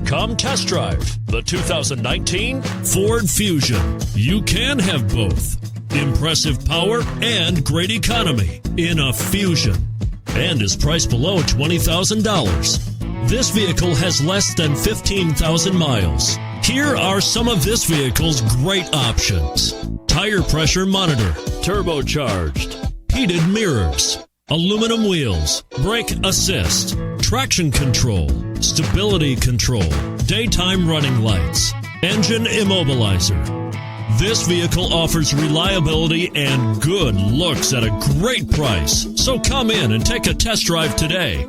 Come test drive the 2019 Ford Fusion. You can have both. Impressive power and great economy in a Fusion, and is priced below $20,000. This vehicle has less than 15,000 miles. Here are some of this vehicle's great options: tire pressure monitor, turbocharged, heated mirrors, aluminum wheels, brake assist, traction control, stability control, daytime running lights, engine immobilizer. This vehicle offers reliability and good looks at a great price. So come in and take a test drive today.